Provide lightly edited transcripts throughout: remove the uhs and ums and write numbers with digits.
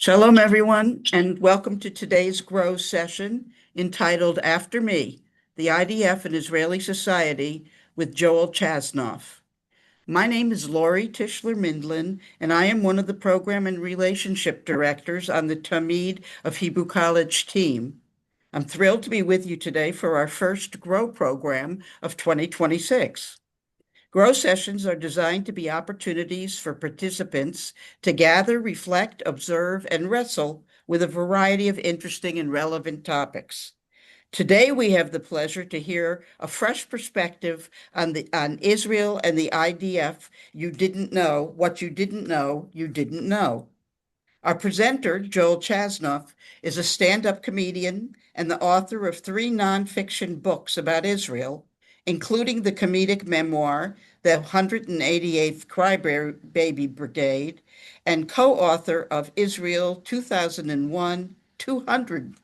Shalom, everyone, and welcome to today's Grow session entitled After Me, the IDF and Israeli Society with Joel Chasnoff. My name is Lori Tischler-Mindlin, and I am one of the Program and Relationship Directors on the Tamid of Hebrew College team. I'm thrilled to be with you today for our first Grow program of 2026. Grow sessions are designed to be opportunities for participants to gather, reflect, observe, and wrestle with a variety of interesting and relevant topics. Today, we have the pleasure to hear a fresh perspective on Israel and the IDF. You didn't know what you didn't know you didn't know. Our presenter, Joel Chasnoff, is a stand-up comedian and the author of three nonfiction books about Israel, including the comedic memoir, The 188th Crybaby Brigade, and co-author of Israel 2001 200.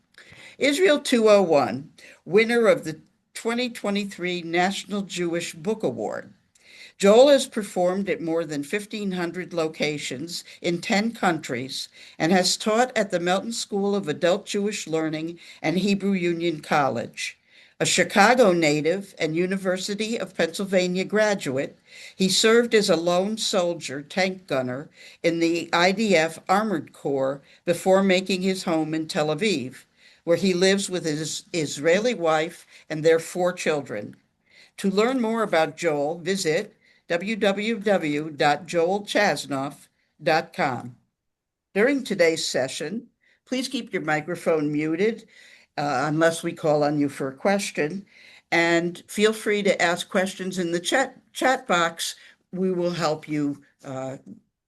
Israel 201, winner of the 2023 National Jewish Book Award. Joel has performed at more than 1,500 locations in 10 countries and has taught at the Melton School of Adult Jewish Learning and Hebrew Union College. A Chicago native and University of Pennsylvania graduate, he served as a lone soldier tank gunner in the IDF Armored Corps before making his home in Tel Aviv, where he lives with his Israeli wife and their 4 children. To learn more about Joel, visit www.joelchasnoff.com. During today's session, please keep your microphone muted unless we call on you for a question, and feel free to ask questions in the chat box. We will help you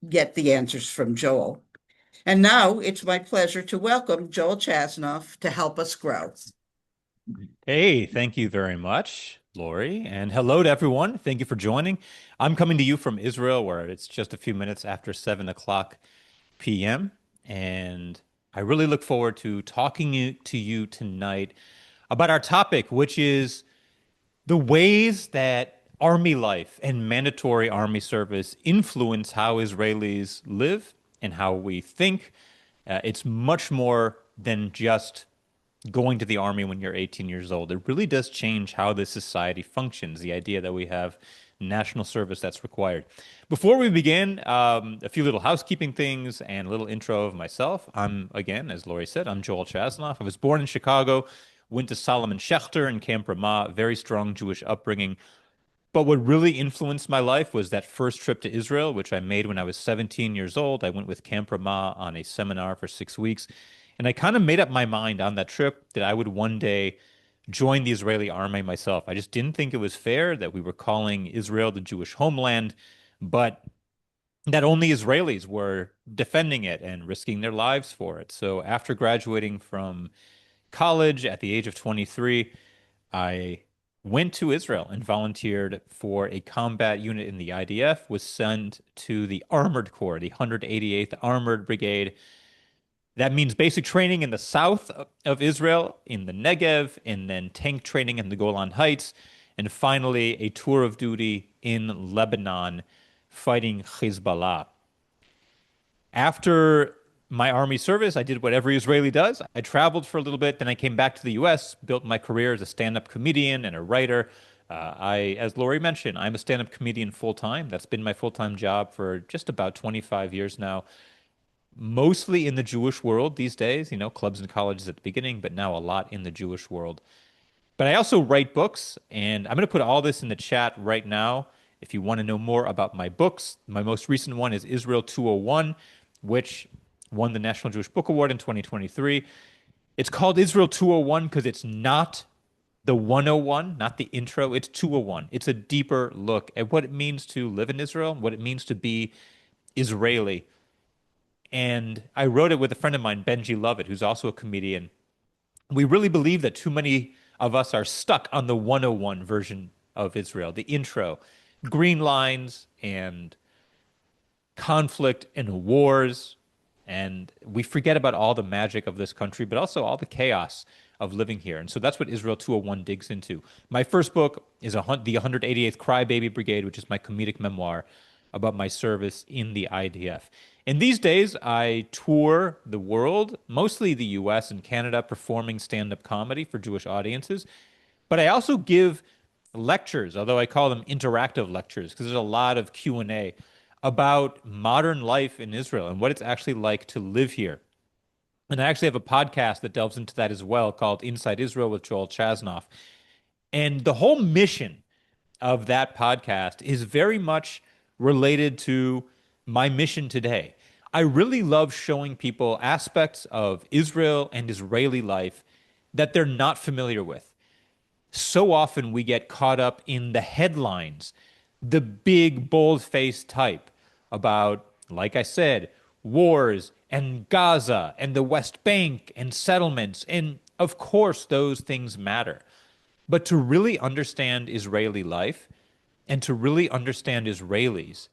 get the answers from Joel. And now it's my pleasure to welcome Joel Chasnoff to help us grow. Hey, thank you very much, Lori, and hello to everyone. Thank you for joining. I'm coming to you from Israel, where it's just a few minutes after 7 o'clock p.m., and I really look forward to talking to you tonight about our topic, which is the ways that army life and mandatory army service influence how Israelis live and how we think. It's much more than just going to the army when you're 18 years old. It really does change how this society functions, the idea that we have national service that's required. Before we begin, a few little housekeeping things and a little intro of myself. I'm, again, as Lori said, I'm Joel Chasnoff. I was born in Chicago, went to Solomon Schechter in Camp Ramah, very strong Jewish upbringing. But what really influenced my life was that first trip to Israel, which I made when I was 17 years old. I went with Camp Ramah on a seminar for 6 weeks. And I kind of made up my mind on that trip that I would one day join the Israeli army myself. I just didn't think it was fair that we were calling Israel the Jewish homeland, but that only Israelis were defending it and risking their lives for it. So after graduating from college at the age of 23, I went to Israel and volunteered for a combat unit in the IDF, was sent to the Armored Corps, the 188th Armored Brigade. That means basic training in the south of Israel, in the Negev, and then tank training in the Golan Heights, and finally a tour of duty in Lebanon fighting Hezbollah. After my army service, I did what every Israeli does. I traveled for a little bit, then I came back to the U.S., built my career as a stand-up comedian and a writer. As Lori mentioned, I'm a stand-up comedian full-time. That's been my full-time job for just about 25 years now, mostly in the Jewish world these days, clubs and colleges at the beginning, but now a lot in the Jewish world. But I also write books, and I'm going to put all this in the chat right now. If you want to know more about my books, my most recent one is Israel 201, which won the National Jewish Book Award in 2023. It's called Israel 201 because it's not the 101, not the intro. It's 201. It's a deeper look at what it means to live in Israel, what it means to be Israeli. And I wrote it with a friend of mine, Benji Lovett, who's also a comedian. We really believe that too many of us are stuck on the 101 version of Israel, the intro, green lines and conflict and wars. And we forget about all the magic of this country, but also all the chaos of living here. And so that's what Israel 201 digs into. My first book is the 188th Crybaby Brigade, which is my comedic memoir about my service in the IDF. And these days, I tour the world, mostly the US and Canada, performing stand-up comedy for Jewish audiences. But I also give lectures, although I call them interactive lectures, because there's a lot of Q&A about modern life in Israel and what it's actually like to live here. And I actually have a podcast that delves into that as well called Inside Israel with Joel Chasnoff. And the whole mission of that podcast is very much related to my mission today. I really love showing people aspects of Israel and Israeli life that they're not familiar with. So often we get caught up in the headlines, the big, bold faced type about, like I said, wars and Gaza and the West Bank and settlements. And of course, those things matter. But to really understand Israeli life and to really understand Israelis,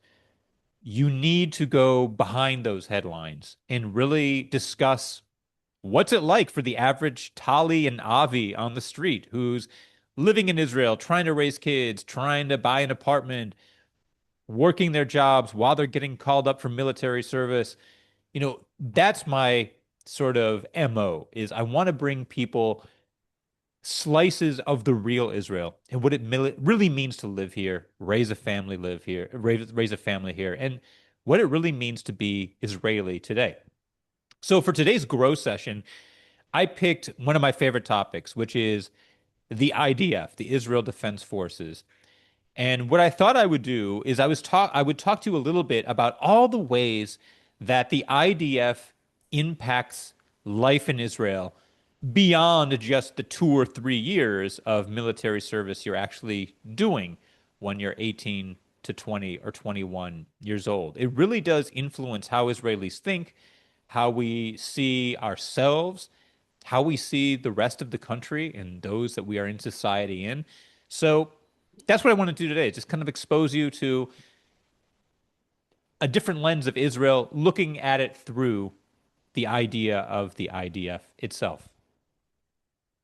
you need to go behind those headlines and really discuss what's it like for the average Tali and Avi on the street who's living in Israel, trying to raise kids, trying to buy an apartment, working their jobs while they're getting called up for military service. That's my sort of MO is I want to bring people slices of the real Israel and what it really means to live here, raise a family, live here, raise a family here, and what it really means to be Israeli today. So for today's Grow session, I picked one of my favorite topics, which is the IDF, the Israel Defense Forces. And what I thought I would do is I would talk to you a little bit about all the ways that the IDF impacts life in Israel beyond just the 2 or 3 years of military service you're actually doing when you're 18 to 20 or 21 years old. It really does influence how Israelis think, how we see ourselves, how we see the rest of the country and those that we are in society in. So that's what I want to do today, just kind of expose you to a different lens of Israel, looking at it through the idea of the IDF itself.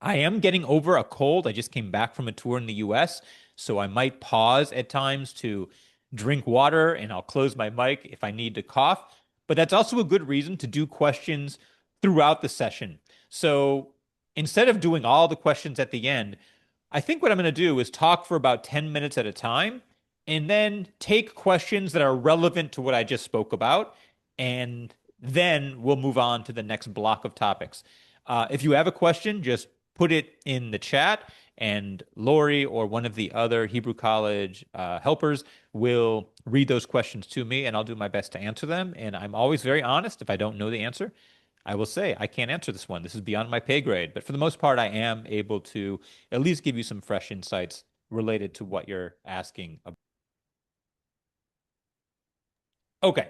I am getting over a cold. I just came back from a tour in the US, so I might pause at times to drink water and I'll close my mic if I need to cough. But that's also a good reason to do questions throughout the session. So instead of doing all the questions at the end, I think what I'm going to do is talk for about 10 minutes at a time and then take questions that are relevant to what I just spoke about. And then we'll move on to the next block of topics. If you have a question, just put it in the chat, and Lori or one of the other Hebrew College helpers will read those questions to me, and I'll do my best to answer them. And I'm always very honest. If I don't know the answer, I will say, I can't answer this one. This is beyond my pay grade. But for the most part, I am able to at least give you some fresh insights related to what you're asking about. Okay,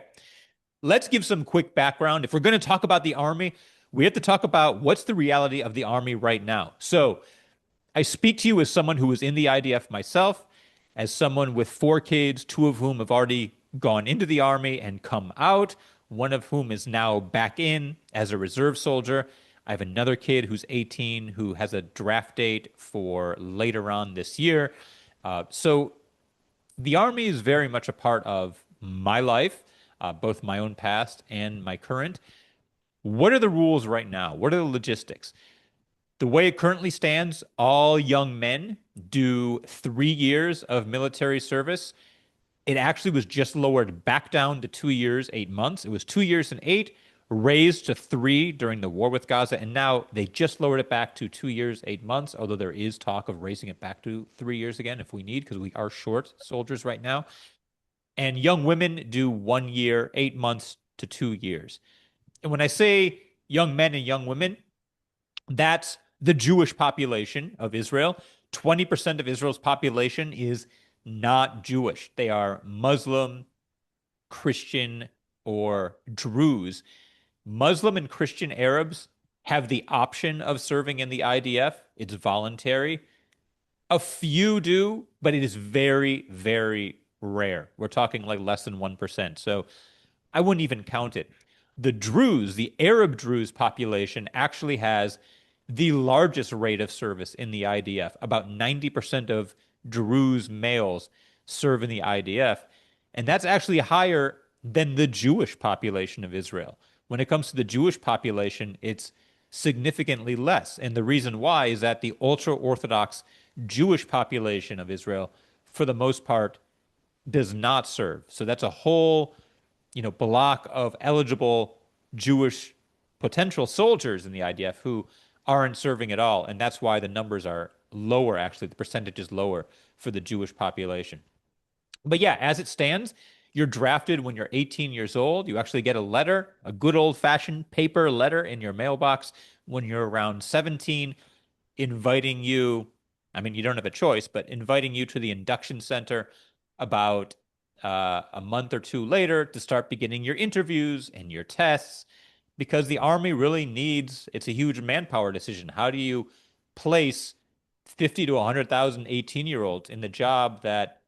let's give some quick background. If we're going to talk about the Army, we have to talk about what's the reality of the Army right now. So I speak to you as someone who was in the IDF myself, as someone with 4 kids, 2 of whom have already gone into the Army and come out, one of whom is now back in as a reserve soldier. I have another kid who's 18 who has a draft date for later on this year. So the Army is very much a part of my life, both my own past and my current. What are the rules right now? What are the logistics? The way it currently stands, all young men do 3 years of military service. It actually was just lowered back down to 2 years, 8 months. It was 2 years and eight, raised to 3 during the war with Gaza, and now they just lowered it back to 2 years, 8 months, although there is talk of raising it back to 3 years again if we need, because we are short soldiers right now. And young women do 1 year, 8 months to 2 years. And when I say young men and young women, that's the Jewish population of Israel. 20% of Israel's population is not Jewish. They are Muslim, Christian, or Druze. Muslim and Christian Arabs have the option of serving in the IDF. It's voluntary. A few do, but it is very, very rare. We're talking like less than 1%. So I wouldn't even count it. The Druze, the Arab Druze population, actually has the largest rate of service in the IDF. About 90% of Druze males serve in the IDF. And that's actually higher than the Jewish population of Israel. When it comes to the Jewish population, it's significantly less. And the reason why is that the ultra-Orthodox Jewish population of Israel, for the most part, does not serve. So that's a whole, block of eligible Jewish potential soldiers in the IDF who aren't serving at all. And that's why the numbers are lower, actually. The percentage is lower for the Jewish population. But yeah, as it stands, you're drafted when you're 18 years old. You actually get a letter, a good old-fashioned paper letter in your mailbox when you're around 17, inviting you. I mean, you don't have a choice, but inviting you to the induction center about a month or two later to start beginning your interviews and your tests, because the Army really needs, it's a huge manpower decision. How do you place 50 to 100,000 18-year-olds in the job that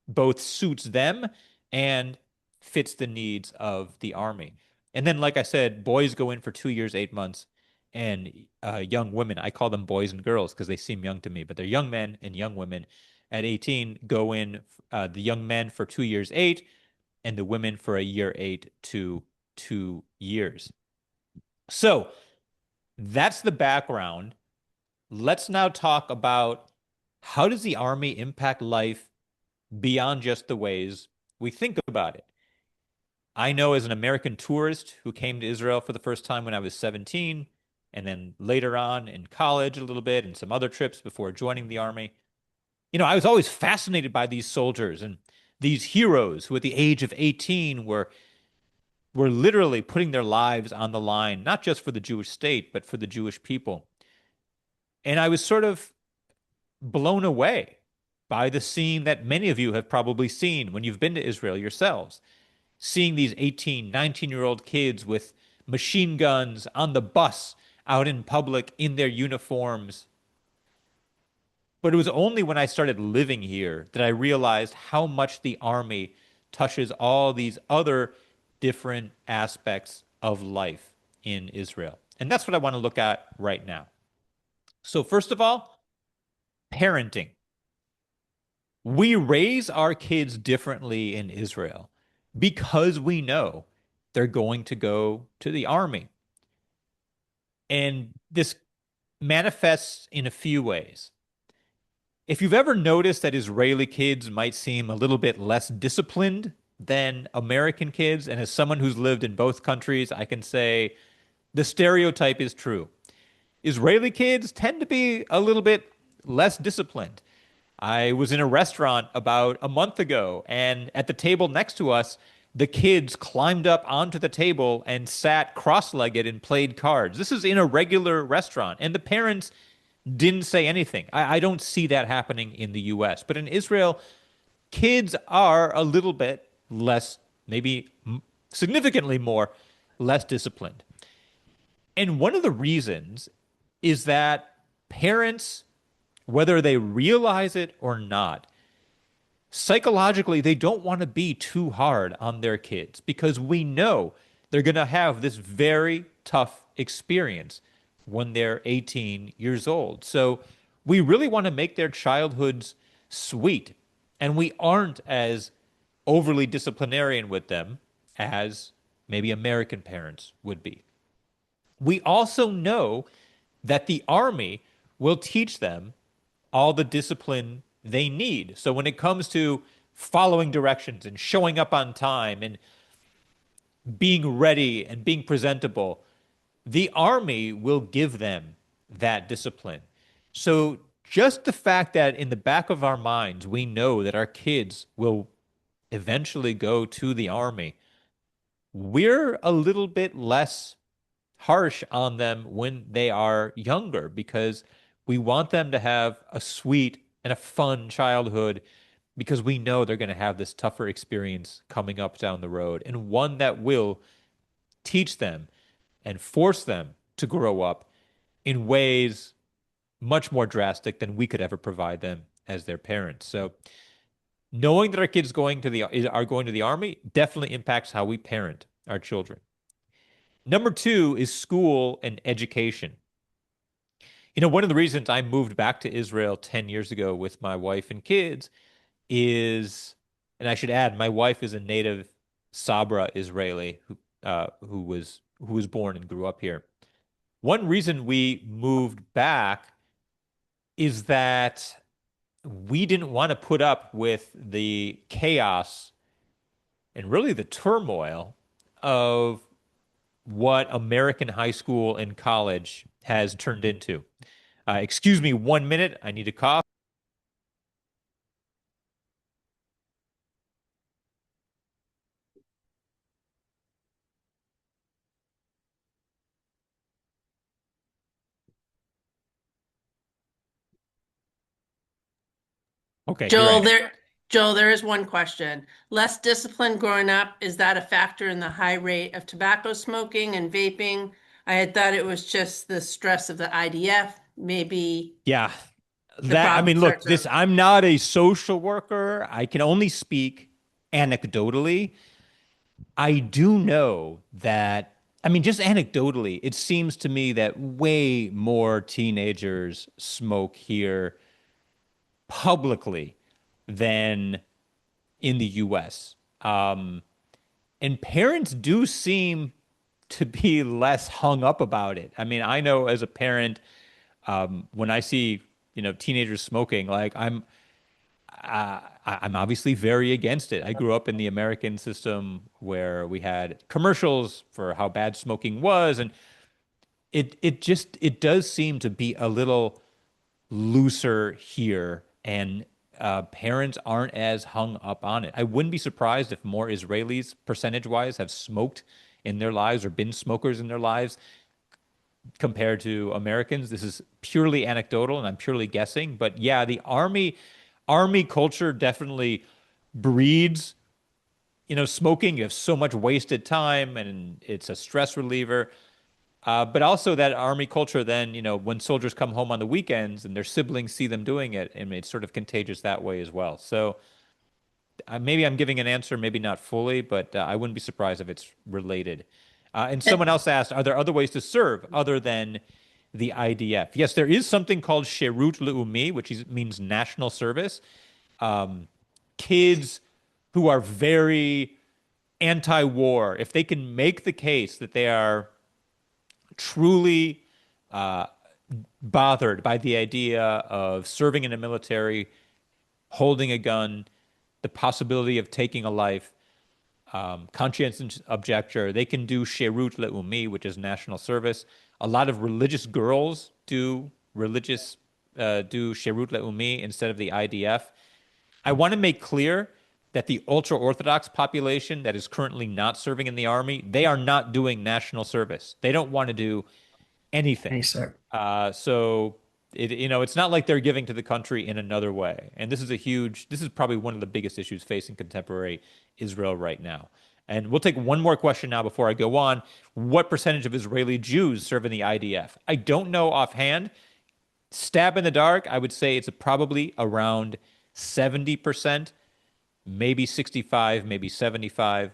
both suits them and fits the needs of the Army? And then, like I said, boys go in for 2 years, 8 months, and young women, I call them boys and girls because they seem young to me, but they're young men and young women at 18 go in, the young men for 2 years, 8, and the women for a year, 8 to 2 years. So that's the background. Let's now talk about how does the Army impact life beyond just the ways we think about it. I know as an American tourist who came to Israel for the first time when I was 17, and then later on in college a little bit and some other trips before joining the Army, I was always fascinated by these soldiers and these heroes who at the age of 18 were literally putting their lives on the line, not just for the Jewish state, but for the Jewish people. And I was sort of blown away by the scene that many of you have probably seen when you've been to Israel yourselves, seeing these 18, 19-year-old kids with machine guns on the bus out in public in their uniforms. But it was only when I started living here that I realized how much the Army touches all these other different aspects of life in Israel. And that's what I want to look at right now. So, first of all, parenting. We raise our kids differently in Israel because we know they're going to go to the Army. And this manifests in a few ways. If you've ever noticed that Israeli kids might seem a little bit less disciplined than American kids, and as someone who's lived in both countries, I can say the stereotype is true. Israeli kids tend to be a little bit less disciplined. I was in a restaurant about a month ago, and at the table next to us, the kids climbed up onto the table and sat cross-legged and played cards. This is in a regular restaurant, and the parents didn't say anything. I don't see that happening in the US. But in Israel, kids are a little bit less, maybe significantly more, less disciplined. And one of the reasons is that parents, whether they realize it or not, psychologically, they don't want to be too hard on their kids because we know they're going to have this very tough experience when they're 18 years old. So we really want to make their childhoods sweet. And we aren't as overly disciplinarian with them as maybe American parents would be. We also know that the Army will teach them all the discipline they need. So when it comes to following directions and showing up on time and being ready and being presentable, the Army will give them that discipline. So just the fact that in the back of our minds, we know that our kids will eventually go to the Army, we're a little bit less harsh on them when they are younger because we want them to have a sweet and a fun childhood because we know they're going to have this tougher experience coming up down the road and one that will teach them and force them to grow up in ways much more drastic than we could ever provide them as their parents. So knowing that our kids are going to the Army definitely impacts how we parent our children. Number two is school and education. One of the reasons I moved back to Israel 10 years ago with my wife and kids is, and I should add, my wife is a native Sabra Israeli, who was born and grew up here. One reason we moved back is that we didn't want to put up with the chaos and really the turmoil of what American high school and college has turned into. Excuse me 1 minute. I need to cough. Okay, here I Joel, am. there is one question. Less discipline growing up, is that a factor in the high rate of tobacco smoking and vaping? I had thought it was just the stress of the IDF. Maybe Yeah, the I problem mean, look, starts this, early. I'm not a social worker. I can only speak anecdotally. I do know that, I mean, just anecdotally, it seems to me that way more teenagers smoke here publicly than in the US. And parents do seem to be less hung up about it. I mean, I know as a parent, when I see, teenagers smoking, like I'm obviously very against it. I grew up in the American system where we had commercials for how bad smoking was, and it does seem to be a little looser here, and parents aren't as hung up on it. I wouldn't be surprised if more Israelis, percentage-wise, have smoked in their lives or been smokers in their lives compared to Americans. This is purely anecdotal, and I'm purely guessing. But yeah, the army culture definitely breeds, smoking. You have so much wasted time, and it's a stress reliever. But also that army culture, then, when soldiers come home on the weekends and their siblings see them doing it, and it's sort of contagious that way as well. So maybe I'm giving an answer, maybe not fully, but I wouldn't be surprised if it's related. And someone else asked, are there other ways to serve other than the IDF? Yes, there is something called Sherut Leumi, means national service. Um, Kids who are very anti-war, if they can make the case that they are truly uh, bothered by the idea of serving in the military, holding a gun, the possibility of taking a life, conscientious objector, they can do Sherut Leumi, which is national service. A lot of religious girls do Sherut Leumi instead of the IDF. I want to make clear that the ultra Orthodox population that is currently not serving in the army, they are not doing national service. They don't want to do anything. Hey, sir. So it's not like they're giving to the country in another way. And this is probably one of the biggest issues facing contemporary Israel right now. And we'll take one more question now before I go on. What percentage of Israeli Jews serve in the IDF? I don't know offhand. Stab in the dark, I would say it's probably around 70%, maybe 65, maybe 75,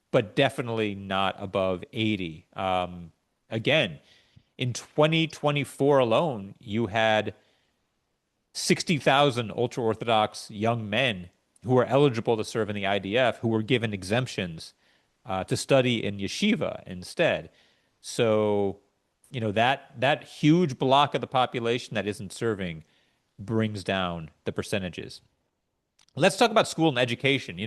but definitely not above 80. Again, in 2024 alone, you had 60,000 ultra Orthodox young men who were eligible to serve in the IDF who were given exemptions to study in yeshiva instead. So, that huge block of the population that isn't serving brings down the percentages. Let's talk about school and education.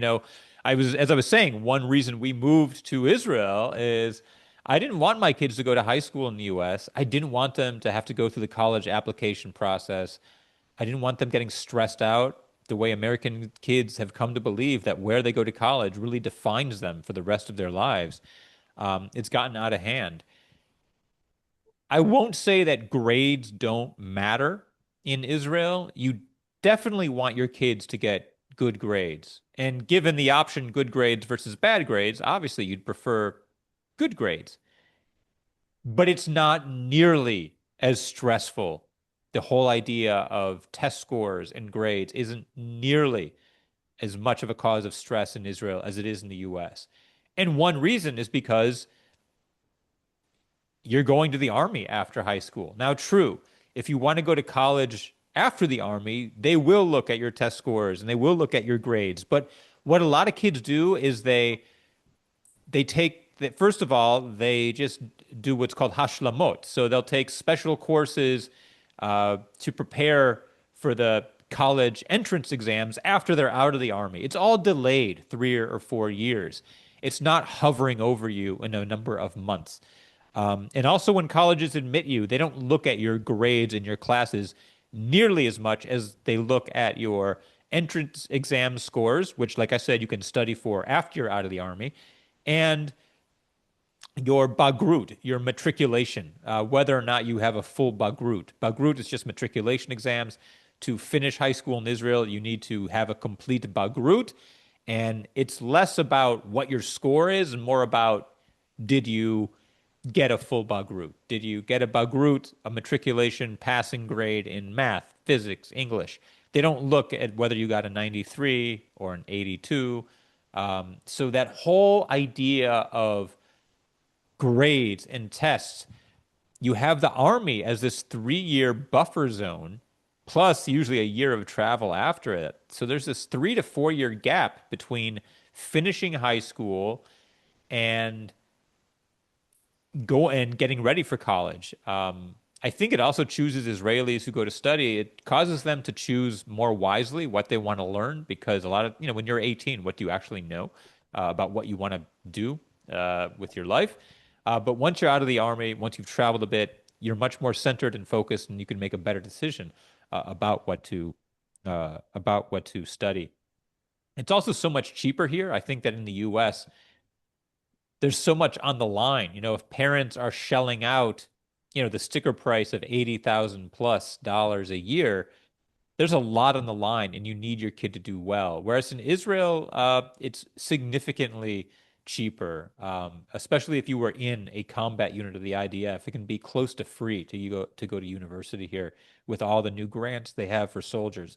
As I was saying, one reason we moved to Israel is I didn't want my kids to go to high school in the US. I didn't want them to have to go through the college application process. I didn't want them getting stressed out the way American kids have come to believe that where they go to college really defines them for the rest of their lives. It's gotten out of hand. I won't say that grades don't matter in Israel. You definitely want your kids to get good grades. And given the option good grades versus bad grades, obviously you'd prefer good grades. But it's not nearly as stressful. The whole idea of test scores and grades isn't nearly as much of a cause of stress in Israel as it is in the US. And one reason is because you're going to the army after high school. Now, true, if you want to go to college after the army, they will look at your test scores and they will look at your grades. But what a lot of kids do is they they take that, first of all, they just do what's called hashlamot. So they'll take special courses to prepare for the college entrance exams after they're out of the army. It's all delayed 3 or 4 years. It's not hovering over you in a number of months. And also, when colleges admit you, they don't look at your grades in your classes nearly as much as they look at your entrance exam scores, which, like I said, you can study for after you're out of the army, and your bagrut, your matriculation, whether or not you have a full bagrut. Bagrut is just matriculation exams. To finish high school in Israel, you need to have a complete bagrut, and it's less about what your score is and more about, did you get a full bagrut? Did you get a bagrut, a matriculation passing grade in math, physics, English? They don't look at whether you got a 93 or an 82. So that whole idea of grades and tests, you have the army as this 3 year buffer zone, plus usually a year of travel after it. So there's this 3 to 4 year gap between finishing high school and getting ready for college. I think it also chooses Israelis who go to study. It causes them to choose more wisely what they want to learn, because a lot of, when you're 18, what do you actually know about what you want to do with your life? But once you're out of the army, once you've traveled a bit, you're much more centered and focused, and you can make a better decision about what to study. It's also so much cheaper here. I think that in the U.S., there's so much on the line. If parents are shelling out, the sticker price of $80,000+ a year, there's a lot on the line, and you need your kid to do well. Whereas in Israel, it's significantly cheaper, especially if you were in a combat unit of the IDF. It can be close to free to go to university here with all the new grants they have for soldiers.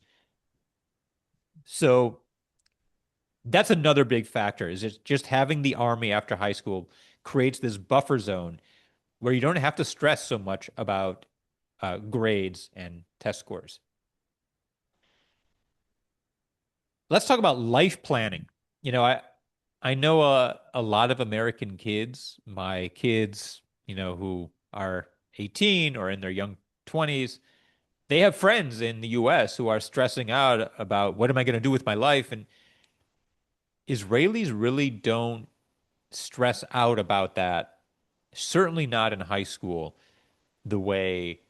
So that's another big factor, is just having the army after high school creates this buffer zone where you don't have to stress so much about grades and test scores. Let's talk about life planning. I know a lot of American kids, my kids, who are 18 or in their young 20s, they have friends in the US who are stressing out about, what am I going to do with my life? And Israelis really don't stress out about that, certainly not in high school, the way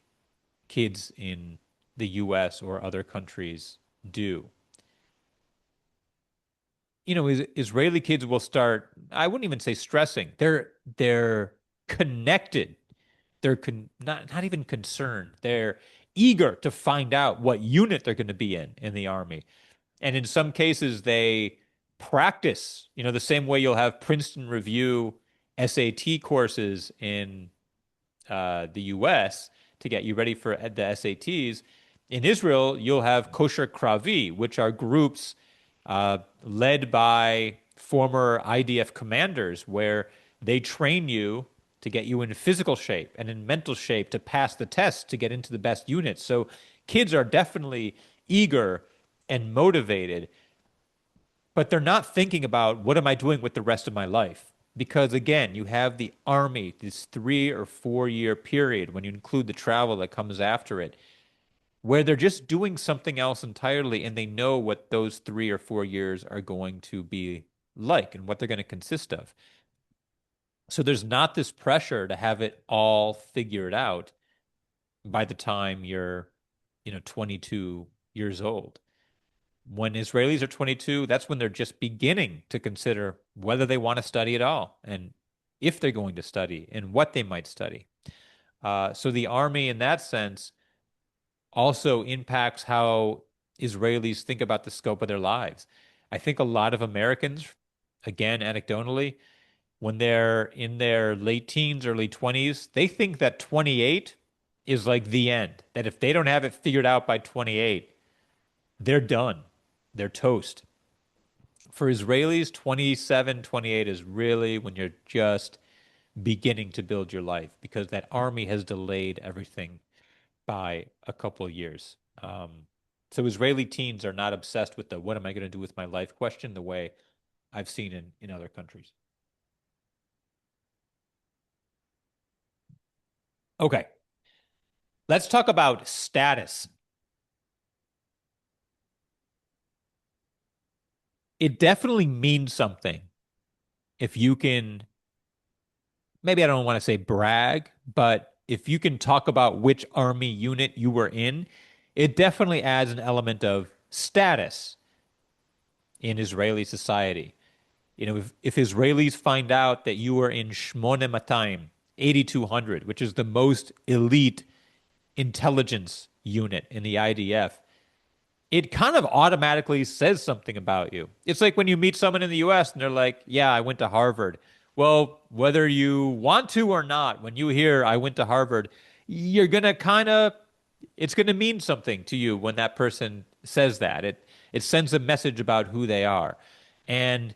kids in the US or other countries do. Israeli kids will start, I wouldn't even say stressing. They're connected. Not even concerned. They're eager to find out what unit they're going to be in the army. And in some cases, they practice, the same way you'll have Princeton Review SAT courses in the US to get you ready for the SATs. In Israel, you'll have kosher kravi, which are groups led by former IDF commanders, where they train you to get you in physical shape and in mental shape to pass the test to get into the best units. So kids are definitely eager and motivated, but they're not thinking about, what am I doing with the rest of my life? Because again, you have the army, this 3 or 4 year period, when you include the travel that comes after it, where they're just doing something else entirely, and they know what those 3 or 4 years are going to be like and what they're going to consist of. So there's not this pressure to have it all figured out by the time you're, 22 years old. When Israelis are 22, that's when they're just beginning to consider whether they want to study at all, and if they're going to study and what they might study. So the army, in that sense, also impacts how Israelis think about the scope of their lives. I think a lot of Americans, again, anecdotally, when they're in their late teens, early 20s, they think that 28 is like the end, that if they don't have it figured out by 28, they're done. They're toast. For Israelis, 27, 28 is really when you're just beginning to build your life, because that army has delayed everything by a couple of years. So Israeli teens are not obsessed with the, what am I going to do with my life question, the way I've seen in other countries. Okay, let's talk about status. It definitely means something if you can, maybe I don't want to say brag, but if you can talk about which army unit you were in, it definitely adds an element of status in Israeli society. You know, if Israelis find out that you were in Shmone Matayim, 8200, which is the most elite intelligence unit in the IDF, it kind of automatically says something about you. It's like when you meet someone in the US and they're like, yeah, I went to Harvard. Well, whether you want to or not, when you hear I went to Harvard, you're going to it's going to mean something to you when that person says that. It sends a message about who they are. And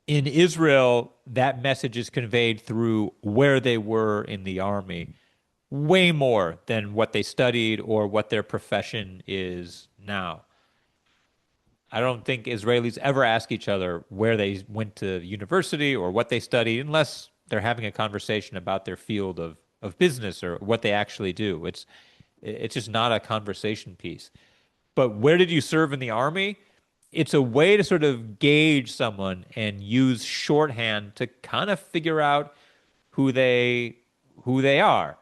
in Israel, that message is conveyed through where they were in the army, way more than what they studied or what their profession is now. I don't think Israelis ever ask each other where they went to university or what they studied unless they're having a conversation about their field of business or what they actually do. It's just not a conversation piece. But where did you serve in the army? It's a way to sort of gauge someone and use shorthand to kind of figure out who they are.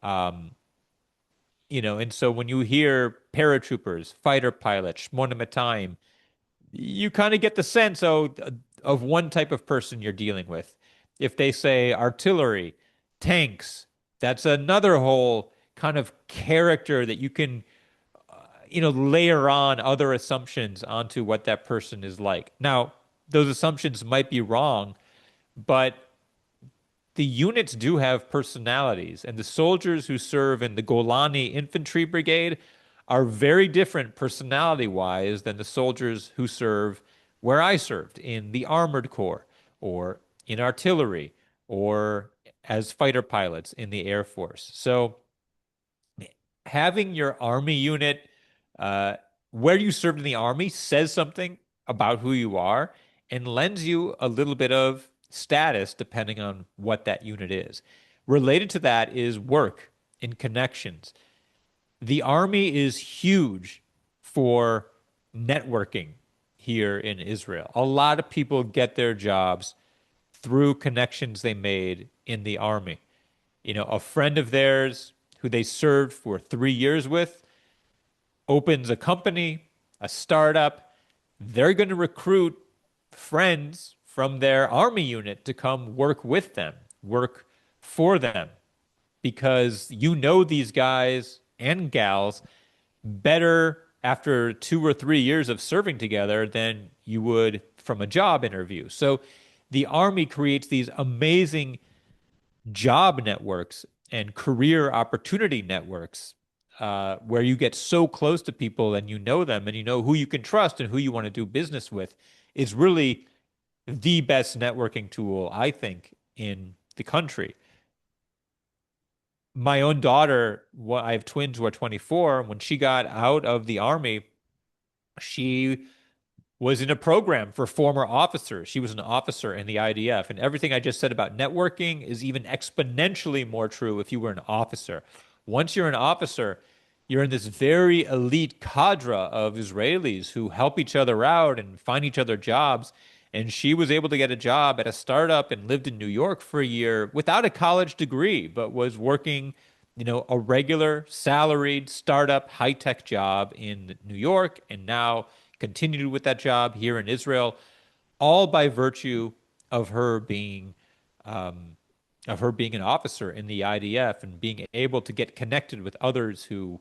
Um, and so when you hear paratroopers, fighter pilots, Shmona, you kind of get the sense of one type of person you're dealing with. If they say artillery, tanks, that's another whole kind of character that you can, layer on other assumptions onto what that person is like. Now, those assumptions might be wrong, but the units do have personalities, and the soldiers who serve in the Golani Infantry Brigade are very different personality wise than the soldiers who serve where I served in the Armored Corps or in artillery or as fighter pilots in the Air Force. So having your army unit uh, where you served in the army says something about who you are and lends you a little bit of status depending on what that unit is. Related to that is work and connections. The army is huge for networking here in Israel. A lot of people get their jobs through connections they made in the army. A friend of theirs who they served for 3 years with opens a company, a startup. They're going to recruit friends from their army unit to come work with them, work for them, because these guys and gals better after 2 or 3 years of serving together than you would from a job interview. So the army creates these amazing job networks and career opportunity networks where you get so close to people and you know them and you know who you can trust and who you want to do business with. Is really the best networking tool, I think, in the country. My own daughter, I have twins who are 24. When she got out of the army, she was in a program for former officers. She was an officer in the IDF. And everything I just said about networking is even exponentially more true if you were an officer. Once you're an officer, you're in this very elite cadre of Israelis who help each other out and find each other jobs. And she was able to get a job at a startup and lived in New York for a year without a college degree, but was working, a regular salaried startup high-tech job in New York and now continued with that job here in Israel, all by virtue of her being an officer in the IDF and being able to get connected with others who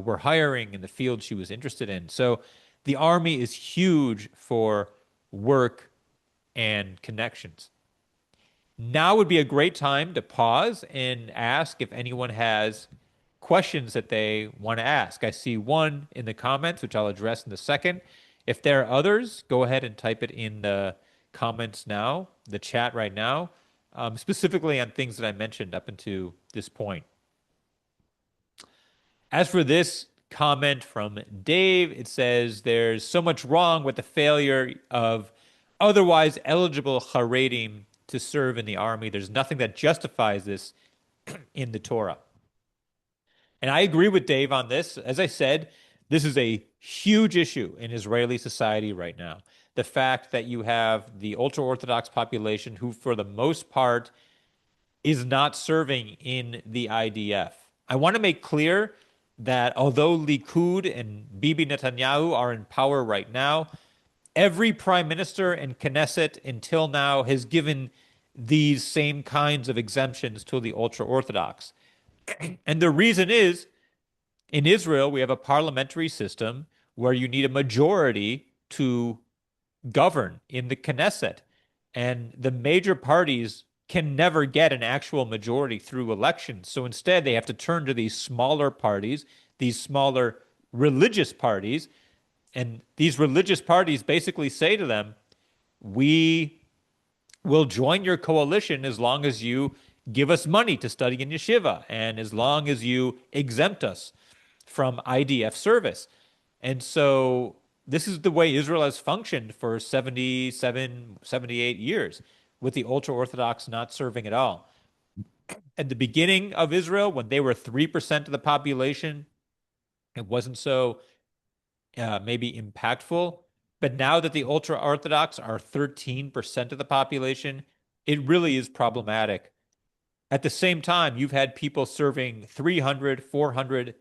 were hiring in the field she was interested in. So the Army is huge for work and connections. Now would be a great time to pause and ask if anyone has questions that they want to ask. I see one in the comments, which I'll address in a second. If there are others, go ahead and type it in the comments now, the chat right now, specifically on things that I mentioned up until this point. As for this comment from Dave, it says there's so much wrong with the failure of otherwise eligible Haredim to serve in the army. There's nothing that justifies this in the Torah. And I agree with Dave on this. As I said, this is a huge issue in Israeli society right now. The fact that you have the ultra-Orthodox population who, for the most part, is not serving in the IDF. I want to make clear that although Likud and Bibi Netanyahu are in power right now, every prime minister and Knesset until now has given these same kinds of exemptions to the ultra-Orthodox. And the reason is, in Israel, we have a parliamentary system where you need a majority to govern in the Knesset. And the major parties can never get an actual majority through elections. So instead, they have to turn to these smaller parties, these smaller religious parties. And these religious parties basically say to them, we will join your coalition as long as you give us money to study in yeshiva and as long as you exempt us from IDF service. And so this is the way Israel has functioned for 77, 78 years, with the ultra-Orthodox not serving at all. At the beginning of Israel, when they were 3% of the population, it wasn't so maybe impactful. But now that the ultra-Orthodox are 13% of the population, it really is problematic. At the same time, you've had people serving 300, 400,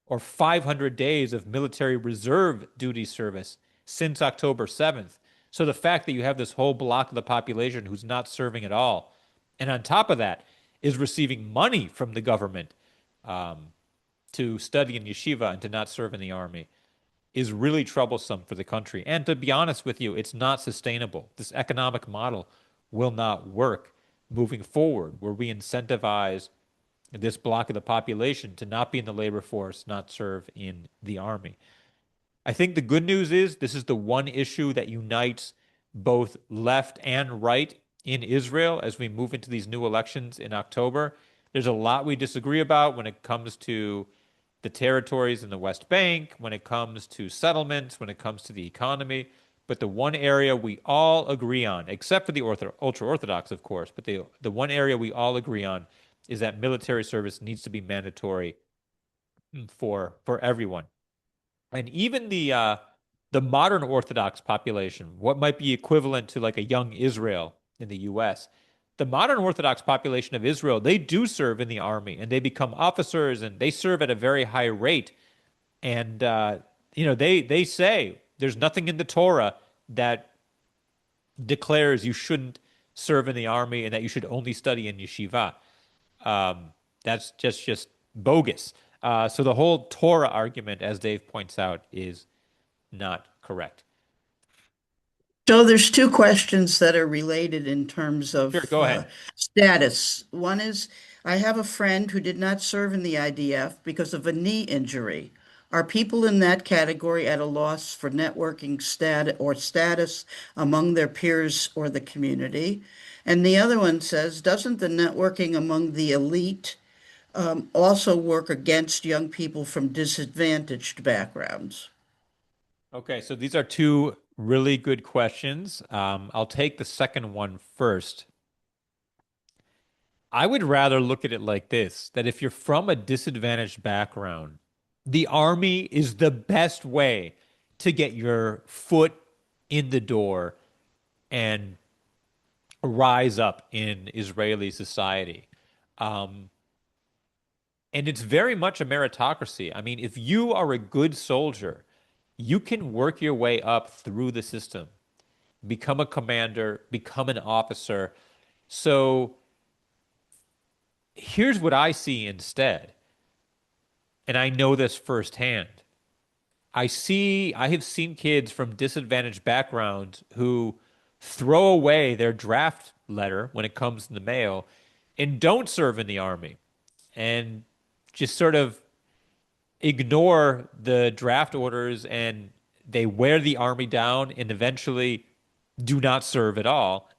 or 500 days of military reserve duty service since October 7th. So the fact that you have this whole block of the population who's not serving at all, and on top of that, is receiving money from the government to study in yeshiva and to not serve in the army, is really troublesome for the country. And to be honest with you, it's not sustainable. This economic model will not work moving forward, where we incentivize this block of the population to not be in the labor force, not serve in the army. I think the good news is this is the one issue that unites both left and right in Israel as we move into these new elections in October. There's a lot we disagree about when it comes to the territories in the West Bank, when it comes to settlements, when it comes to the economy. But the one area we all agree on, except for the ultra-Orthodox, of course, but the one area we all agree on is that military service needs to be mandatory for everyone. And even the modern Orthodox population, what might be equivalent to like a young Israel in the U.S., the modern Orthodox population of Israel, they do serve in the army and they become officers and they serve at a very high rate. And they say there's nothing in the Torah that declares you shouldn't serve in the army and that you should only study in yeshiva. That's just bogus. So the whole Torah argument, as Dave points out, is not correct. So there's two questions that are related in terms Sure, of go ahead. status. One is, I have a friend who did not serve in the IDF because of a knee injury. Are people in that category at a loss for networking status among their peers or the community? And the other one says, doesn't the networking among the elite also work against young people from disadvantaged backgrounds? Okay, so these are two really good questions. I'll take the second one first. I would rather look at it like this, that if you're from a disadvantaged background, the army is the best way to get your foot in the door and rise up in Israeli society. Um, and it's very much a meritocracy. I mean, if you are a good soldier, you can work your way up through the system, become a commander, become an officer. So here's what I see instead, and I know this firsthand. I have seen kids from disadvantaged backgrounds who throw away their draft letter when it comes in the mail and don't serve in the army and just sort of ignore the draft orders and they wear the army down and eventually do not serve at all.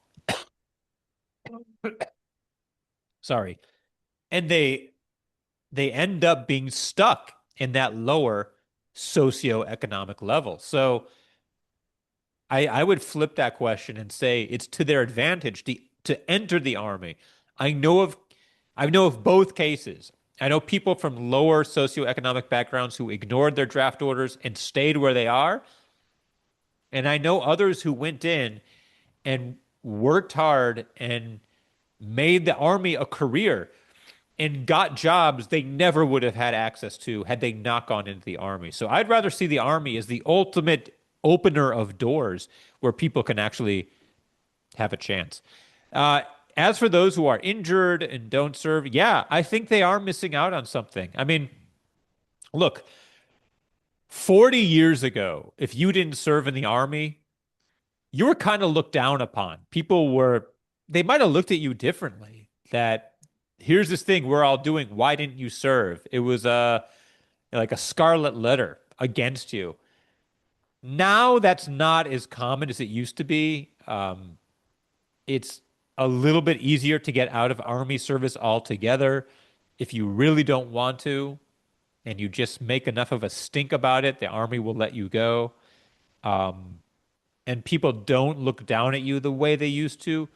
Sorry. And they end up being stuck in that lower socioeconomic level. So I would flip that question and say it's to their advantage to enter the army. I know of I know of both cases. I know people from lower socioeconomic backgrounds who ignored their draft orders and stayed where they are. And I know others who went in and worked hard and made the army a career and got jobs they never would have had access to had they not gone into the army. So I'd rather see the army as the ultimate opener of doors where people can actually have a chance. Uh, as for those who are injured and don't serve, yeah, I think they are missing out on something. I mean, look, 40 years ago, if you didn't serve in the army, you were kind of looked down upon. They might have looked at you differently. That here's this thing we're all doing. Why didn't you serve? It was like a scarlet letter against you. Now that's not as common as it used to be. It's a little bit easier to get out of army service altogether if you really don't want to, and you just make enough of a stink about it. The army will let you go. Um, and people don't look down at you the way they used to.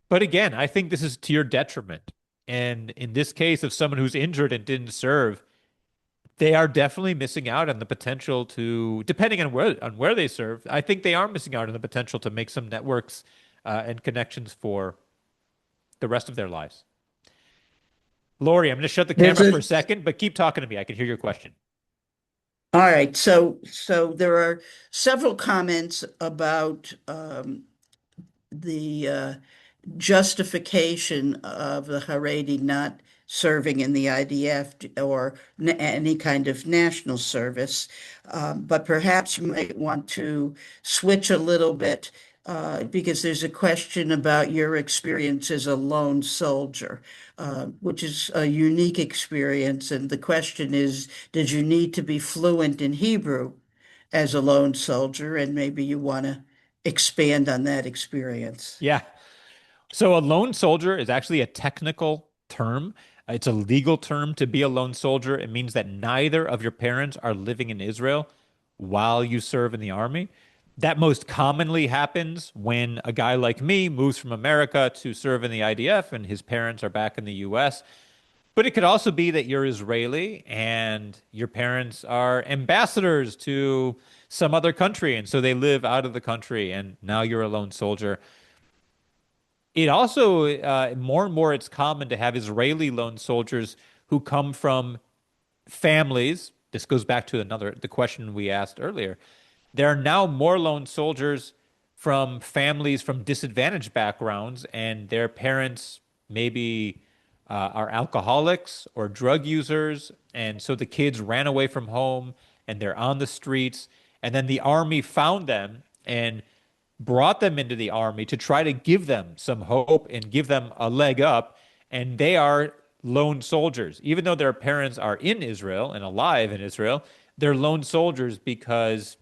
But again, I think this is to your detriment. And in this case of someone who's injured and didn't serve, they are definitely missing out on the potential to, depending on where they serve, I think they are missing out on the potential to make some networks and connections for the rest of their lives. Lori, I'm going to shut the There's camera a for a second, but keep talking to me. I can hear your question. All right, so there are several comments about the justification of the Haredi not serving in the IDF or any kind of national service. But perhaps you might want to switch a little bit because there's a question about your experience as a lone soldier, which is a unique experience. And the question is, did you need to be fluent in Hebrew as a lone soldier? And maybe you want to expand on that experience. Yeah. So a lone soldier is actually a technical term. It's a legal term to be a lone soldier. It means that neither of your parents are living in Israel while you serve in the army. That most commonly happens when a guy like me moves from America to serve in the IDF and his parents are back in the US. But it could also be that you're Israeli and your parents are ambassadors to some other country. And so they live out of the country and now you're a lone soldier. It also, more and more, it's common to have Israeli lone soldiers who come from families. This goes back to the question we asked earlier. There are now more lone soldiers from families from disadvantaged backgrounds, and their parents maybe are alcoholics or drug users. And so the kids ran away from home and they're on the streets. And then the army found them and brought them into the army to try to give them some hope and give them a leg up. And they are lone soldiers. Even though their parents are in Israel and alive in Israel, they're lone soldiers because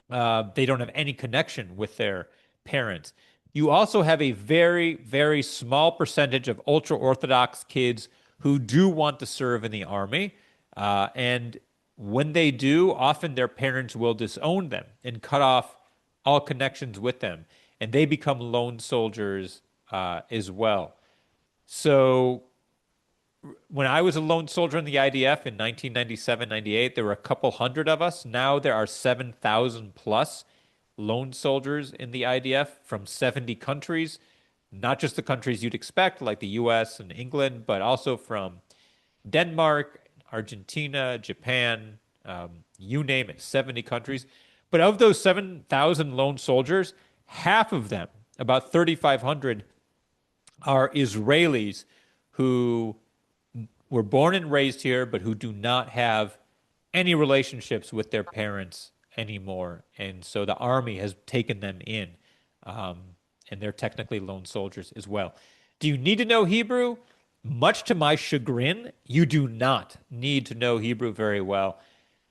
they don't have any connection with their parents. You also have a very, very small percentage of ultra Orthodox kids who do want to serve in the army. And when they do, often their parents will disown them and cut off all connections with them. And they become lone soldiers as well. So when I was a lone soldier in the IDF in 1997, 98, there were a couple hundred of us. Now there are 7,000 plus lone soldiers in the IDF from 70 countries, not just the countries you'd expect, like the US and England, but also from Denmark, Argentina, Japan, you name it, 70 countries. But of those 7,000 lone soldiers, half of them, about 3,500, are Israelis who were born and raised here, but who do not have any relationships with their parents anymore. And so the army has taken them in, and they're technically lone soldiers as well. Do you need to know Hebrew? Much to my chagrin, you do not need to know Hebrew very well.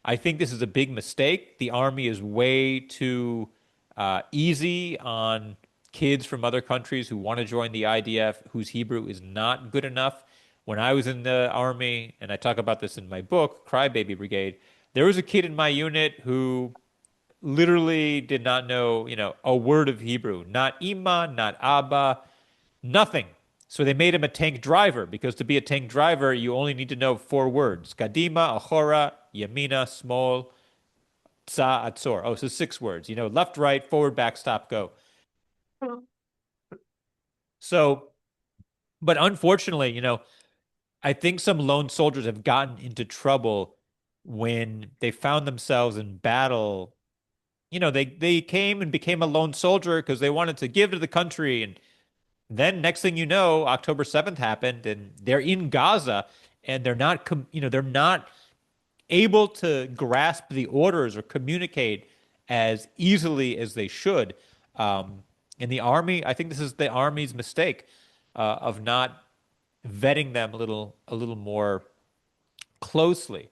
I think this is a big mistake. The army is way too easy on kids from other countries who want to join the IDF, whose Hebrew is not good enough. When I was in the army, and I talk about this in my book, Crybaby Brigade, there was a kid in my unit who literally did not know, a word of Hebrew. Not Ima, not Abba, nothing. So they made him a tank driver because to be a tank driver, you only need to know 4 words. Kadima, Achora, Yamina, Small, Tza, Atzor. Oh, so 6 words. Left, right, forward, back, stop, go. So, but unfortunately, I think some lone soldiers have gotten into trouble when they found themselves in battle. They came and became a lone soldier because they wanted to give to the country. And then next thing you know, October 7th happened and they're in Gaza and they're not able to grasp the orders or communicate as easily as they should. In the army, I think this is the army's mistake of not vetting them a little more closely.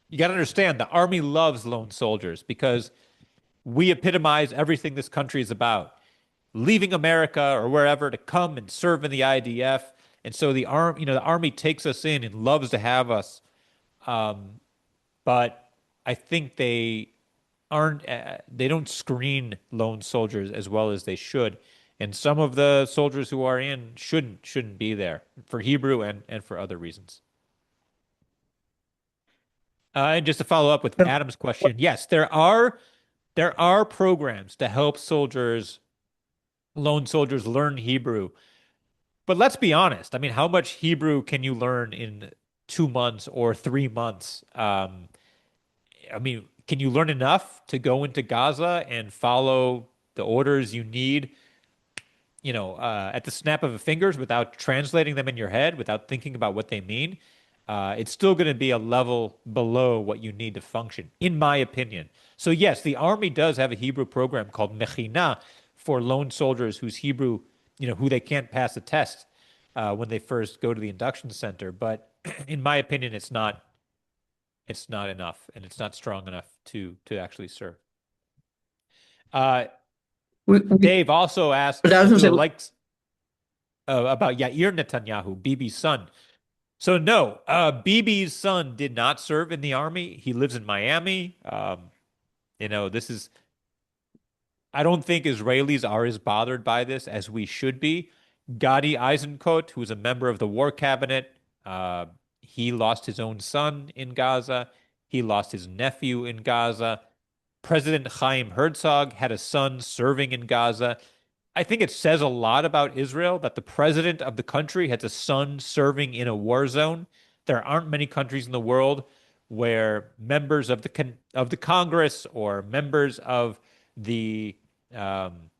You got to understand the army loves lone soldiers because we epitomize everything this country is about. Leaving America or wherever to come and serve in the IDF. And so the army takes us in and loves to have us. But I think they don't screen lone soldiers as well as they should. And some of the soldiers who are in shouldn't be there for Hebrew and for other reasons. And just to follow up with Adam's question, yes, there are programs to help lone soldiers learn Hebrew. But let's be honest. I mean, how much Hebrew can you learn in 2 months or 3 months? I mean, can you learn enough to go into Gaza and follow the orders you need, at the snap of a fingers without translating them in your head, without thinking about what they mean? It's still going to be a level below what you need to function, in my opinion. So yes, the army does have a Hebrew program called Mechina for lone soldiers whose Hebrew, who they can't pass a test when they first go to the induction center. But in my opinion, it's not enough, and it's not strong enough to actually serve. Uh, Dave also asked But I was going to say, about Yair Netanyahu, Bibi's son. So no, Bibi's son did not serve in the army. He lives in Miami. This is. I don't think Israelis are as bothered by this as we should be. Gadi Eisenkot, who's a member of the war cabinet, he lost his own son in Gaza. He lost his nephew in Gaza. President Chaim Herzog had a son serving in Gaza. I think it says a lot about Israel that the president of the country has a son serving in a war zone. There aren't many countries in the world where members of the Congress or members the um,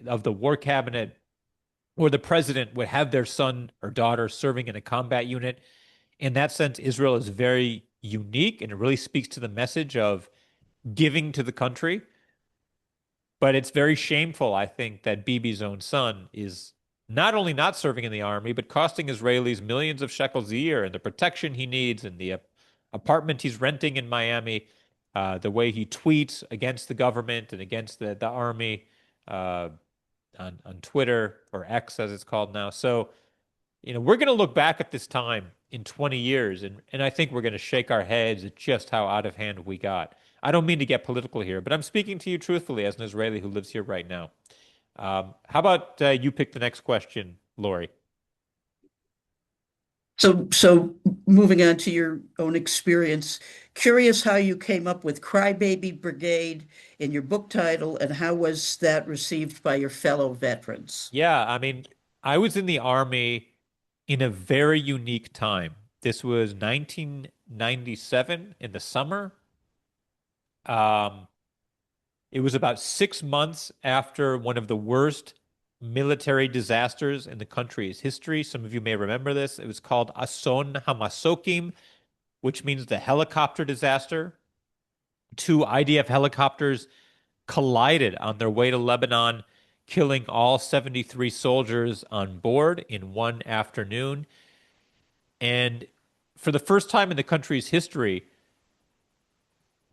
of the war cabinet or the president would have their son or daughter serving in a combat unit. In that sense, Israel is very unique, and it really speaks to the message of giving to the country. But it's very shameful, I think, that Bibi's own son is not only not serving in the army, but costing Israelis millions of shekels a year and the protection he needs and the apartment he's renting in Miami, the way he tweets against the government and against the army on Twitter or X as it's called now. So, we're going to look back at this time in 20 years, and I think we're going to shake our heads at just how out of hand we got. I don't mean to get political here, but I'm speaking to you truthfully as an Israeli who lives here right now. How about you pick the next question, Lori? so moving on to your own experience, curious how you came up with Crybaby Brigade in your book title, and how was that received by your fellow veterans? Yeah, I mean, I was in the army in a very unique time. This was 1997 in the summer. Um, it was about 6 months after one of the worst military disasters in the country's history. Some of you may remember this. It was called Ason Hamasokim, which means the helicopter disaster. 2 IDF helicopters collided on their way to Lebanon, killing all 73 soldiers on board in one afternoon. And for the first time in the country's history,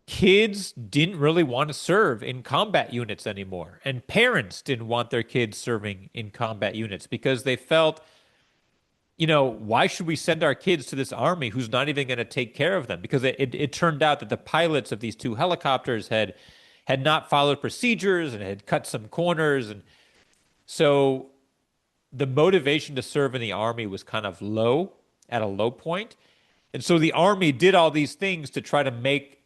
kids didn't really want to serve in combat units anymore. And parents didn't want their kids serving in combat units because they felt, why should we send our kids to this army who's not even going to take care of them? Because it turned out that the pilots of these 2 helicopters had not followed procedures and had cut some corners. And so the motivation to serve in the Army was kind of low, at a low point. And so the Army did all these things to try to make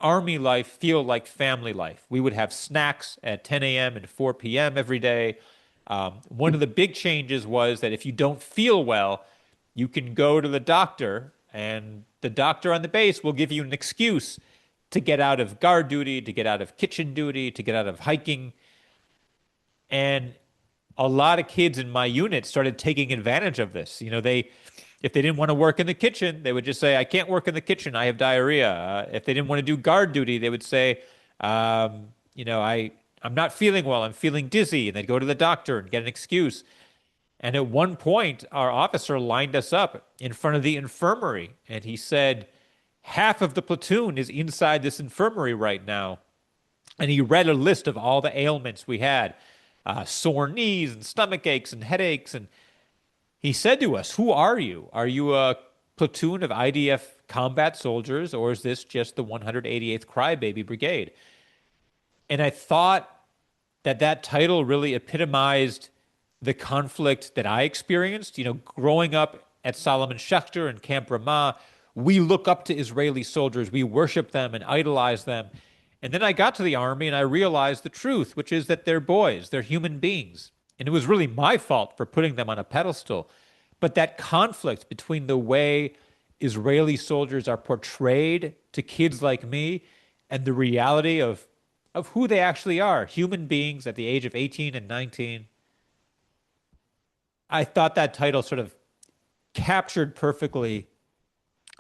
Army life feel like family life. We would have snacks at 10 a.m. and 4 p.m. every day. One of the big changes was that if you don't feel well, you can go to the doctor, and the doctor on the base will give you an excuse to get out of guard duty, to get out of kitchen duty, to get out of hiking. And a lot of kids in my unit started taking advantage of this. If they didn't want to work in the kitchen, they would just say, I can't work in the kitchen. I have diarrhea. If they didn't want to do guard duty, they would say, I'm not feeling well. I'm feeling dizzy. And they'd go to the doctor and get an excuse. And at one point, our officer lined us up in front of the infirmary. And he said, half of the platoon is inside this infirmary right now. And he read a list of all the ailments we had, sore knees and stomach aches and headaches. And he said to us, who are you? Are you a platoon of IDF combat soldiers, or is this just the 188th Crybaby Brigade? And I thought that title really epitomized the conflict that I experienced. Growing up at Solomon Schechter and Camp Ramah, we look up to Israeli soldiers. We worship them and idolize them. And then I got to the Army and I realized the truth, which is that they're boys, they're human beings. And it was really my fault for putting them on a pedestal. But that conflict between the way Israeli soldiers are portrayed to kids like me and the reality of who they actually are, human beings at the age of 18 and 19, I thought that title sort of captured perfectly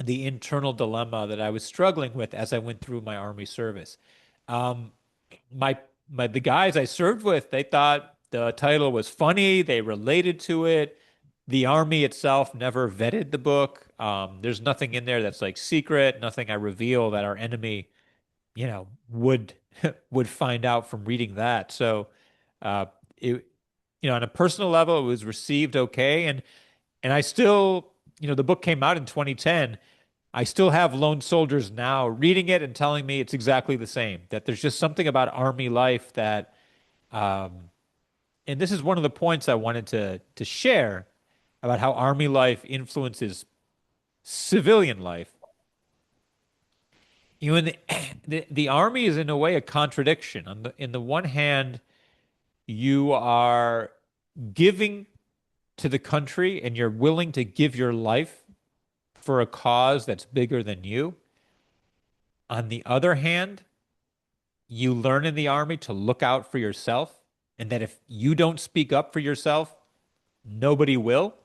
the internal dilemma that I was struggling with as I went through my Army service. The guys I served with, they thought the title was funny. They related to it. The Army itself never vetted the book. There's nothing in there that's like secret, nothing I reveal that our enemy, would would find out from reading that. So, it, on a personal level, it was received okay, and I still, the book came out in 2010. I still have lone soldiers now reading it and telling me it's exactly the same. That there's just something about Army life that, and this is one of the points I wanted to share about how Army life influences civilian life. In the Army is in a way a contradiction. In the one hand, you are giving to the country and you're willing to give your life for a cause that's bigger than you. On the other hand, you learn in the Army to look out for yourself, and that if you don't speak up for yourself, nobody will.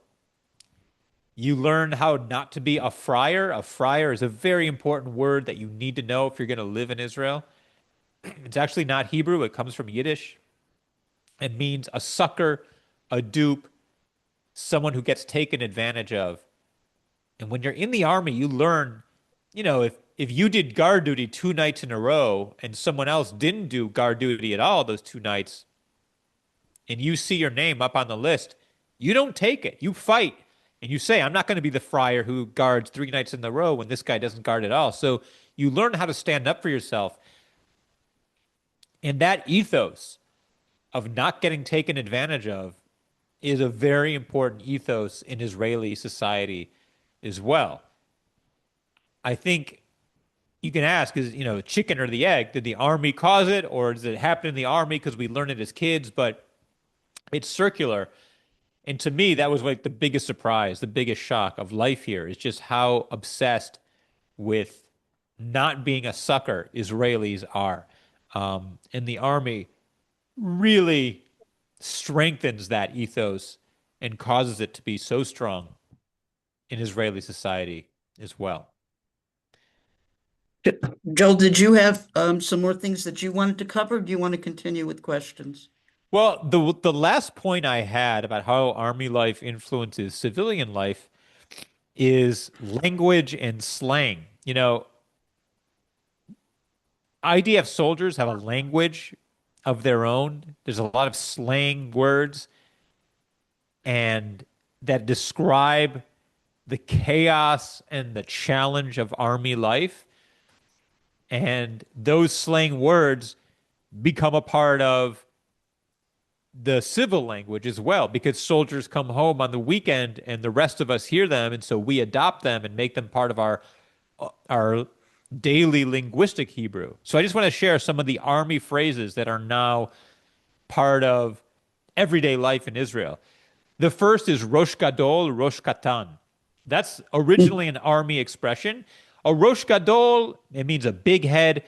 You learn how not to be a friar. A friar is a very important word that you need to know if you're going to live in Israel. It's actually not Hebrew. It comes from Yiddish. It means a sucker, a dupe, someone who gets taken advantage of. And when you're in the Army, you learn, if you did guard duty 2 nights in a row and someone else didn't do guard duty at all those 2 nights, and you see your name up on the list, you don't take it. You fight. And you say, I'm not going to be the friar who guards 3 nights in a row when this guy doesn't guard at all. So you learn how to stand up for yourself. And that ethos of not getting taken advantage of is a very important ethos in Israeli society as well. I think you can ask, is, chicken or the egg? Did the Army cause it, or does it happen in the Army because we learn it as kids? But it's circular. And to me, that was like the biggest surprise, the biggest shock of life here is just how obsessed with not being a sucker Israelis are. And the Army really strengthens that ethos and causes it to be so strong in Israeli society as well. Joel, did you have some more things that you wanted to cover? Or do you want to continue with questions? Well, the last point I had about how Army life influences civilian life is language and slang. IDF soldiers have a language of their own. There's a lot of slang words and that describe the chaos and the challenge of Army life. And those slang words become a part of the civil language as well, because soldiers come home on the weekend and the rest of us hear them, and so we adopt them and make them part of our daily linguistic Hebrew. So I just want to share some of the army phrases that are now part of everyday life in Israel. The first is Rosh Gadol, Rosh Katan. That's originally an army expression. A Rosh Gadol, it means a big head.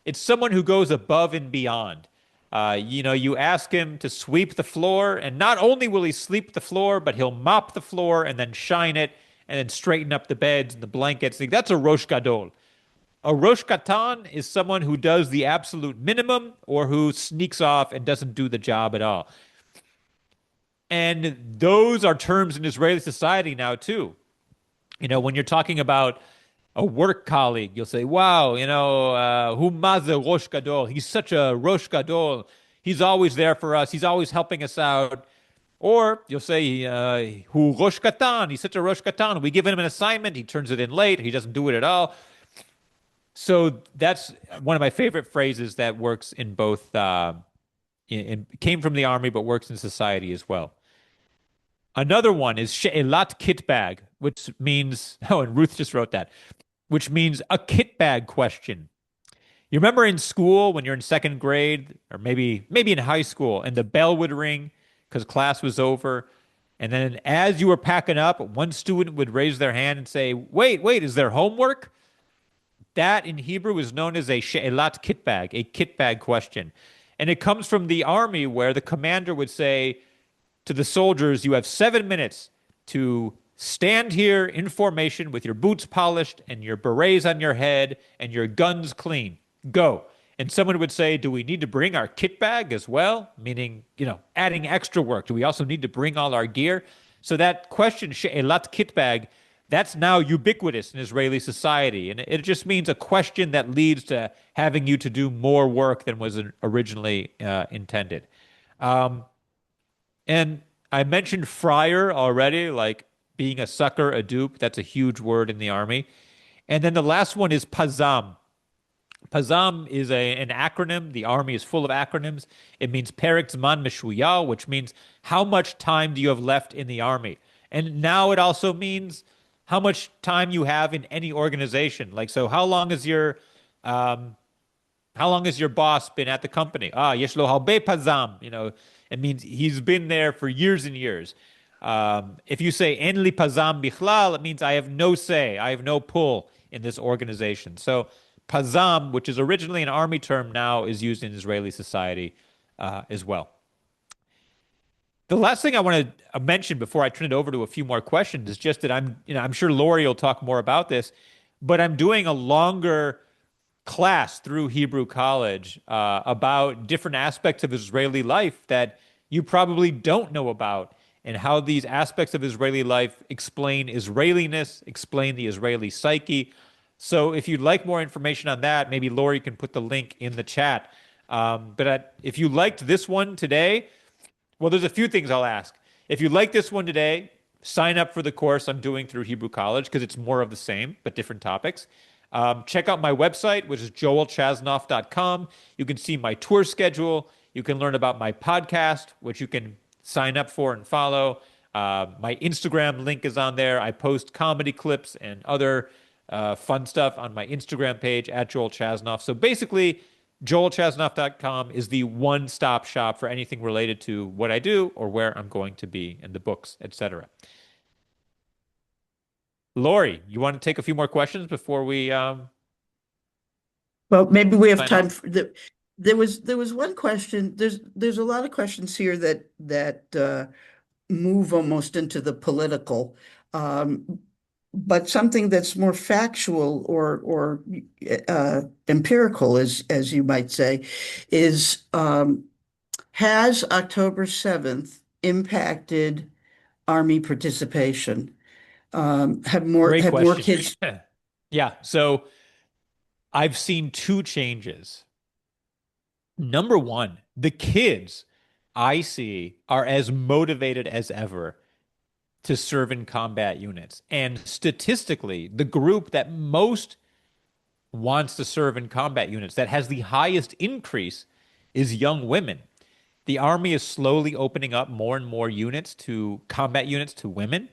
It's someone who goes above and beyond. You ask him to sweep the floor, and not only will he sweep the floor, but he'll mop the floor and then shine it and then straighten up the beds and the blankets. That's a Rosh Gadol. A Rosh Katan is someone who does the absolute minimum or who sneaks off and doesn't do the job at all. And those are terms in Israeli society now, too. When you're talking about a work colleague, you'll say, wow, hu maze Rosh Gadol. He's such a Rosh Gadol. He's always there for us. He's always helping us out. Or you'll say, hu Rosh Katan. He's such a Rosh Katan. We give him an assignment. He turns it in late. He doesn't do it at all. So that's one of my favorite phrases that works in both, came from the army, but works in society as well. Another one is she'elat kit bag, which means, and Ruth just wrote that, which means a kit bag question. You remember in school when you're in second grade, or maybe in high school, and the bell would ring because class was over, and then as you were packing up, one student would raise their hand and say, wait, is there homework? That in Hebrew is known as a she'elat kit bag, a kit bag question. And it comes from the army where the commander would say to the soldiers, you have 7 minutes to stand here in formation with your boots polished and your berets on your head and your guns clean. Go. And someone would say, do we need to bring our kit bag as well? Meaning, adding extra work. Do we also need to bring all our gear? So that question, she'elat kit bag, that's now ubiquitous in Israeli society. And it just means a question that leads to having you to do more work than was originally intended. And I mentioned friar already, like being a sucker, a dupe. That's a huge word in the army. And then the last one is pazam. Pazam is an acronym. The army is full of acronyms. It means Perek Zman Meshuyal, which means how much time do you have left in the army? And now it also means how much time you have in any organization. Like, so how long has your boss been at the company? Yesh lo harbe pazam. It means he's been there for years and years. If you say en li pazam bichlal, it means I have no say, I have no pull in this organization. So pazam, which is originally an army term, now is used in Israeli society as well. The last thing I want to mention before I turn it over to a few more questions is just that I'm sure Lori will talk more about this, but I'm doing a longer class through Hebrew College about different aspects of Israeli life that you probably don't know about, and how these aspects of Israeli life explain Israeliness, explain the Israeli psyche. So if you'd like more information on that, maybe Lori can put the link in the chat. But if you liked this one today, well, there's a few things I'll ask. If you like this one today, sign up for the course I'm doing through Hebrew College because it's more of the same, but different topics. Check out my website, which is joelchasnoff.com. You can see my tour schedule. You can learn about my podcast, which you can sign up for and follow. My Instagram link is on there. I post comedy clips and other fun stuff on my Instagram page at Joel Chasnoff. So basically, joelchasnoff.com is the one-stop shop for anything related to what I do or where I'm going to be and the books, etc. Lori, you want to take a few more questions before we Well, maybe we have sign time off? for there was one question. There's a lot of questions here that move almost into the political, but something that's more factual or empirical, as you might say, is has October 7th impacted Army participation? Have more Great question. kids? Yeah, so I've seen two changes. Number one, the kids I see are as motivated as ever to serve in combat units. And statistically, the group that most wants to serve in combat units, that has the highest increase, is young women. The Army is slowly opening up more and more units to combat units to women,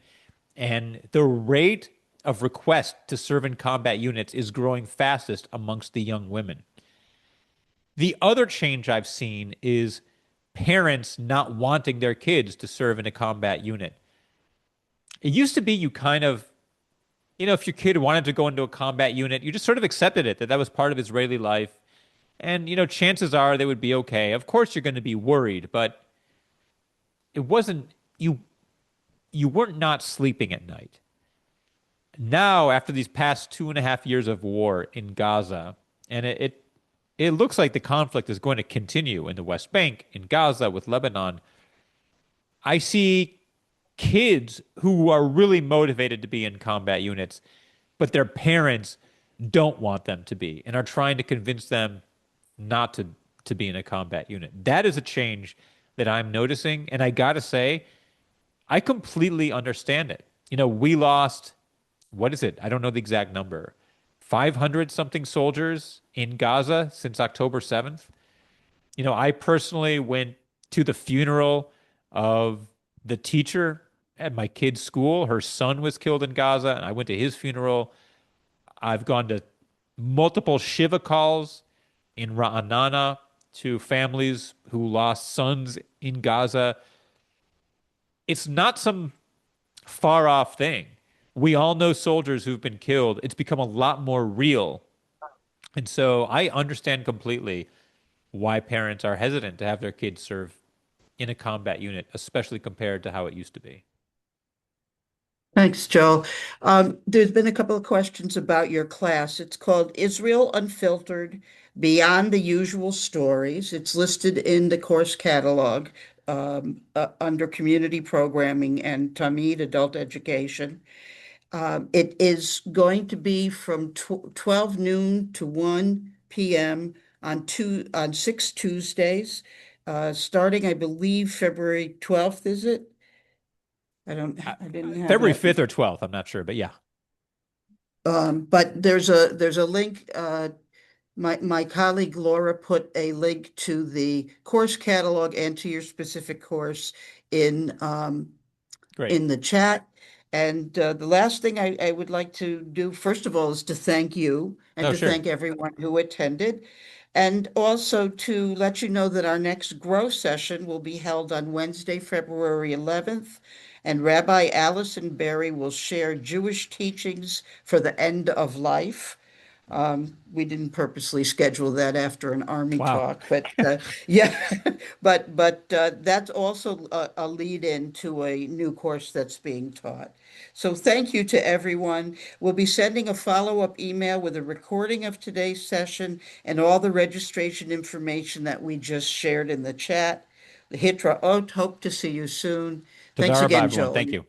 and the rate of request to serve in combat units is growing fastest amongst the young women. The other change I've seen is parents not wanting their kids to serve in a combat unit. It used to be you kind of, if your kid wanted to go into a combat unit, you just sort of accepted it, that that was part of Israeli life. And, chances are they would be okay. Of course, you're going to be worried, but it wasn't, you weren't not sleeping at night. Now, after these past 2.5 years of war in Gaza, and it looks like the conflict is going to continue in the West Bank, in Gaza, with Lebanon. I see kids who are really motivated to be in combat units, but their parents don't want them to be and are trying to convince them not to be in a combat unit. That is a change that I'm noticing. And I got to say, I completely understand it. We lost, what is it? I don't know the exact number. 500 something soldiers in Gaza since October 7th. I personally went to the funeral of the teacher at my kid's school. Her son was killed in Gaza, and I went to his funeral. I've gone to multiple Shiva calls in Ra'anana to families who lost sons in Gaza. It's not some far off thing. We all know soldiers who've been killed. It's become a lot more real. And so I understand completely why parents are hesitant to have their kids serve in a combat unit, especially compared to how it used to be. Thanks, Joel. There's been a couple of questions about your class. It's called Israel Unfiltered, Beyond the Usual Stories. It's listed in the course catalog under Community Programming and Tamid Adult Education. It is going to be from 12 noon to 1 p.m. on 6 Tuesdays, starting, I believe, February 12th, is it? I didn't have February that. 5th or 12th, I'm not sure, but yeah. But there's a link. My colleague Laura put a link to the course catalog and to your specific course in Great. in the chat. And the last thing I would like to do, first of all, is to thank you and Oh, to sure. thank everyone who attended. And also to let you know that our next Grow session will be held on Wednesday, February 11th. And Rabbi Allison Berry will share Jewish teachings for the end of life. We didn't purposely schedule that after an army Wow. talk, but yeah, but that's also a lead in to a new course that's being taught. So thank you to everyone. We'll be sending a follow-up email with a recording of today's session and all the registration information that we just shared in the chat. The Hitra Ot, hope to see you soon. Toda Thanks rabah, again, everyone. Joel. Thank you.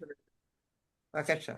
Bye.